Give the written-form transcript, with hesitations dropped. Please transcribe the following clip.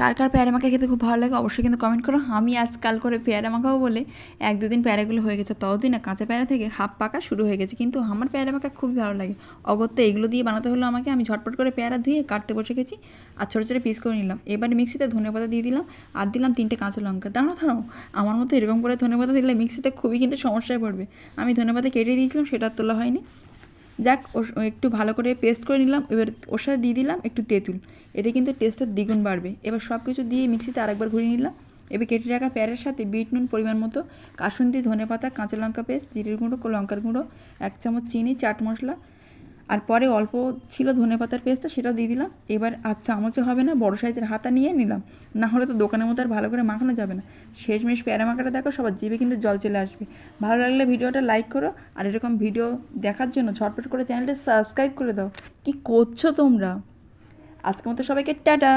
কার কার পেয়ারা মাখা খেতে খুব ভালো লাগে অবশ্যই কিন্তু কমেন্ট করো। আমি আজকাল করে পেয়ারা মাখাবো বলে 1-2 দিন পেয়ারাগুলো হয়ে গেছে, ততদিন না কাঁচা পেয়ারা থেকে হাফ পাকা শুরু হয়ে গেছে। কিন্তু আমার পেয়ারা মাখা খুবই ভালো লাগে। অগত্যা এগুলো দিয়ে বানাতে হলো আমাকে। আমি ঝটপট করে পেয়ারা ধুয়ে কাটতে বসে গেছি আর ছোটো ছোটো পিস করে নিলাম। এবারে মিক্সিতে ধনেপাতা দিয়ে দিলাম আর দিলাম 3টে কাঁচা লঙ্কা। দাঁড়াও আমার মতো এরকম করে ধনেপাতা দিলে মিক্সিতে খুবই কিন্তু সমস্যায় পড়বে। আমি ধনেপাতা কেটে দিয়েছিলাম, সেটা আর তোলা হয়নি। যাক, একটু ভালো করে পেস্ট করে নিলাম। এবার ওর সাথে দিয়ে দিলাম একটু তেঁতুল, এতে কিন্তু টেস্টটা দ্বিগুণ বাড়বে। এবার সব কিছু দিয়ে মিক্সিতে আরেকবার ঘুরিয়ে নিলাম। এবার কেটে রাখা পেয়ারের সাথে বিট নুন পরিমাণ মতো, কাসুন্দি, ধনেপাতা, কাঁচা লঙ্কা পেস্ট, জিরের গুঁড়ো, লঙ্কার গুঁড়ো, 1 চামচ চিনি, চাট মশলা, আর পরে অল্প ছিল ধনেপাতার পেস্টটা, সেটাও দিয়ে দিলাম। এবার আর চামচে হবে না, বড়ো সাইজের হাতা নিয়ে নিলাম, না হলে তো দোকানের মতো আর ভালো করে মাখানো যাবে না। শেষমেশ পেয়ারা মাখাটা দেখো, সবার জিভে কিন্তু জল চলে আসবে। ভালো লাগলে ভিডিওটা লাইক করো, আর এরকম ভিডিও দেখার জন্য ঝটপট করে চ্যানেলটা সাবস্ক্রাইব করে দাও। কি করছো তোমরা? আজকের মতো সবাইকে টাটা।